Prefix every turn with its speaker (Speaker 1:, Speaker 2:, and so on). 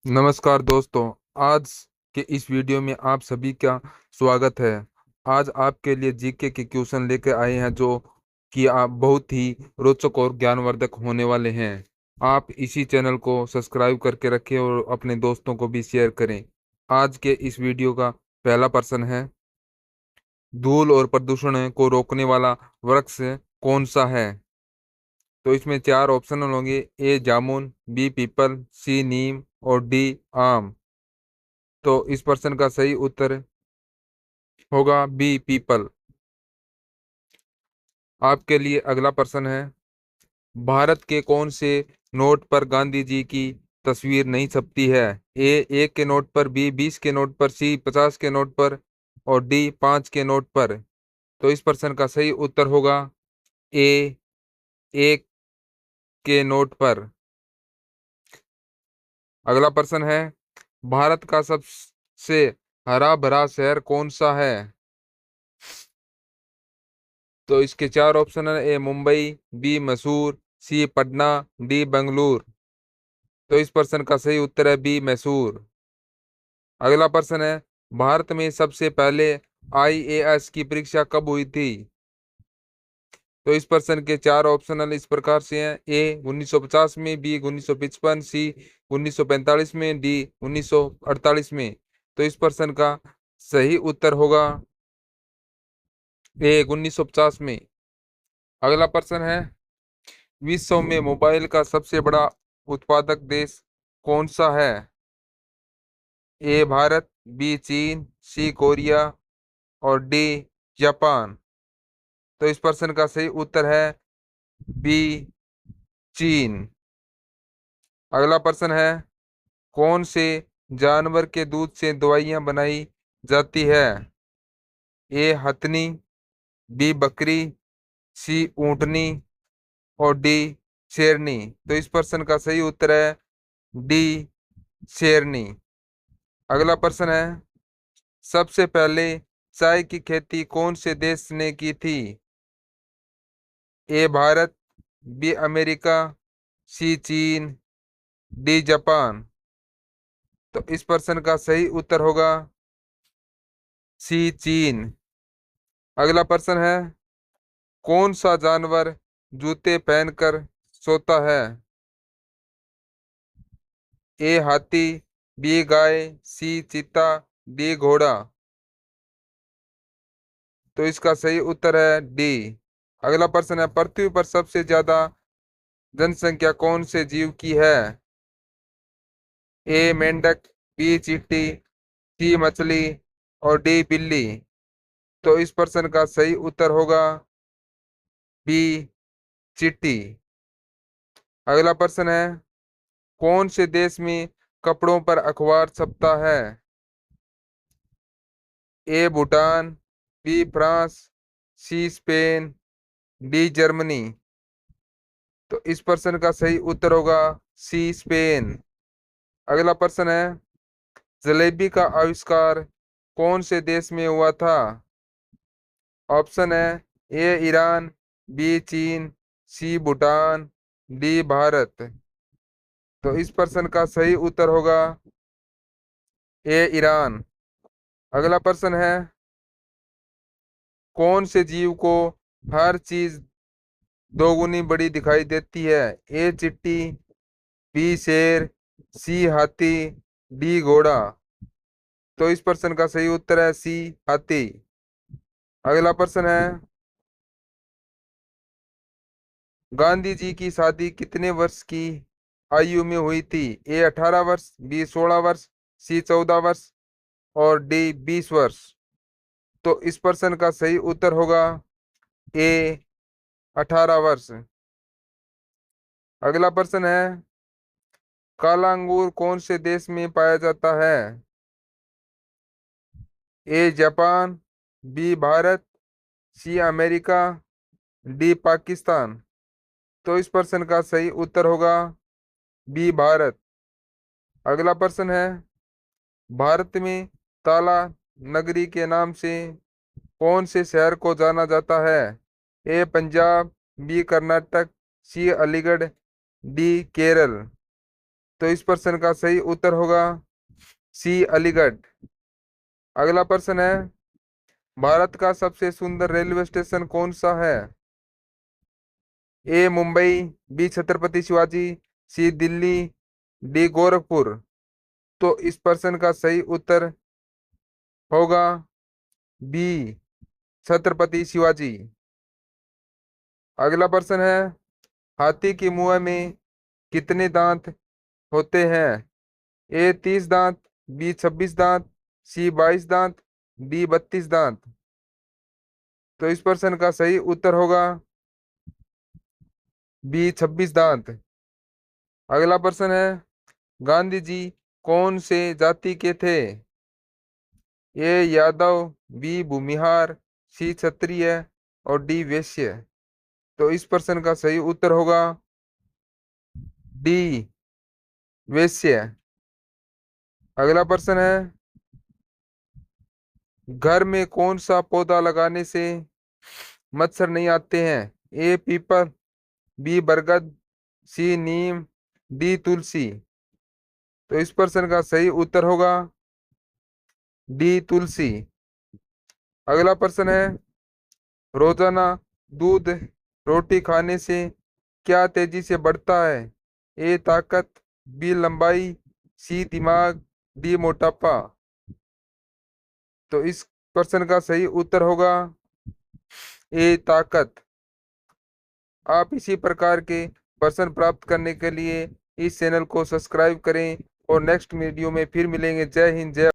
Speaker 1: नमस्कार दोस्तों। आज के इस वीडियो में आप सभी का स्वागत है। आज आपके लिए जीके के क्वेश्चन लेकर आए हैं जो कि आप बहुत ही रोचक और ज्ञानवर्धक होने वाले हैं। आप इसी चैनल को सब्सक्राइब करके रखें और अपने दोस्तों को भी शेयर करें। आज के इस वीडियो का पहला प्रश्न है, धूल और प्रदूषण को रोकने वाला वृक्ष कौन सा है? तो इसमें चार ऑप्शन होंगे: ए जामुन, बी पीपल, सी नीम और डी आम। तो इस प्रश्न का सही उत्तर होगा बी पीपल। आपके लिए अगला प्रश्न है, भारत के कौन से नोट पर गांधी जी की तस्वीर नहीं छपती है? ए 1 के नोट पर, बी 20 के नोट पर, सी 50 के नोट पर और डी 5 के नोट पर। तो इस प्रश्न का सही उत्तर होगा ए 1 के नोट पर। अगला प्रश्न है, भारत का सबसे हरा भरा शहर कौन सा है? तो इसके चार ऑप्शन है: ए मुंबई, बी मैसूर, सी पटना, डी बेंगलुरु। तो इस प्रश्न का सही उत्तर है बी मैसूर। अगला प्रश्न है, भारत में सबसे पहले आईएएस की परीक्षा कब हुई थी? तो इस प्रश्न के चार ऑप्शनल इस प्रकार से हैं: ए 1950 में, बी 1955, सी 1945 में, डी 1948 में। तो इस प्रश्न का सही उत्तर होगा ए 1950 में। अगला प्रश्न है, विश्व में मोबाइल का सबसे बड़ा उत्पादक देश कौन सा है? ए भारत, बी चीन, सी कोरिया और डी जापान। तो इस प्रश्न का सही उत्तर है बी चीन। अगला प्रश्न है, कौन से जानवर के दूध से दवाइयां बनाई जाती है? ए हथनी, बी बकरी, सी ऊंटनी और डी शेरनी। तो इस प्रश्न का सही उत्तर है डी शेरनी। अगला प्रश्न है, सबसे पहले चाय की खेती कौन से देश ने की थी? ए भारत, बी अमेरिका, सी चीन, डी जापान। तो इस प्रश्न का सही उत्तर होगा सी चीन। अगला प्रश्न है, कौन सा जानवर जूते पहनकर सोता है? ए हाथी, बी गाय, सी चीता, डी घोड़ा। तो इसका सही उत्तर है डी। अगला प्रश्न है, पृथ्वी पर सबसे ज्यादा जनसंख्या कौन से जीव की है? ए मेंढक, बी चींटी, सी मछली और डी बिल्ली। तो इस प्रश्न का सही उत्तर होगा बी चींटी। अगला प्रश्न है, कौन से देश में कपड़ों पर अखबार छपता है? A Bhutan, B France, C Spain, D Germany. तो इस प्रश्न का सही उत्तर होगा सी स्पेन। अगला प्रश्न है, जलेबी का आविष्कार कौन से देश में हुआ था? ऑप्शन है ए ईरान, बी चीन, सी भूटान, डी भारत। तो इस प्रश्न का सही उत्तर होगा ए ईरान। अगला प्रश्न है, कौन से जीव को हर चीज दोगुनी बड़ी दिखाई देती है? ए चिट्टी, बी शेर, सी हाथी, डी घोड़ा। तो इस प्रश्न का सही उत्तर है सी हाथी। अगला प्रश्न है, गांधी जी की शादी कितने वर्ष की आयु में हुई थी? ए 18 वर्ष, बी 16 वर्ष, सी 14 वर्ष और डी 20 वर्ष। तो इस प्रश्न का सही उत्तर होगा ए 18 वर्ष। अगला प्रश्न है, काला अंगूर कौन से देश में पाया जाता है? A Japan, B Bharat, C America, D Pakistan. तो इस प्रश्न का सही उत्तर होगा बी भारत। अगला प्रश्न है, भारत में ताला नगरी के नाम से कौन से शहर को जाना जाता है? ए पंजाब, बी कर्नाटक, सी अलीगढ़, डी केरल। तो इस प्रश्न का सही उत्तर होगा सी अलीगढ़। अगला प्रश्न है, भारत का सबसे सुंदर रेलवे स्टेशन कौन सा है? ए मुंबई, बी छत्रपति शिवाजी, सी दिल्ली, डी गोरखपुर। तो इस प्रश्न का सही उत्तर होगा बी छत्रपति शिवाजी। अगला प्रश्न है, हाथी के मुंह में कितने दांत होते हैं? ए 30 दांत, बी 26 दांत, सी 22 दांत, डी 32 दांत। तो इस प्रश्न का सही उत्तर होगा बी 26 दांत। अगला प्रश्न है, गांधी जी कौन से जाति के थे? ए यादव, बी भूमिहार, सी क्षत्रिय और डी वैश्य। तो इस प्रश्न का सही उत्तर होगा डी वैश्य। अगला प्रश्न है, घर में कौन सा पौधा लगाने से मच्छर नहीं आते हैं? ए पीपल, बी बरगद, सी नीम, डी तुलसी। तो इस प्रश्न का सही उत्तर होगा डी तुलसी। अगला प्रश्न है, रोजाना दूध रोटी खाने से क्या तेजी से बढ़ता है? ए ताकत, बी लंबाई, सी दिमाग, डी मोटापा। तो इस प्रश्न का सही उत्तर होगा ए ताकत। आप इसी प्रकार के प्रश्न प्राप्त करने के लिए इस चैनल को सब्सक्राइब करें और नेक्स्ट वीडियो में फिर मिलेंगे। जय हिंद, जय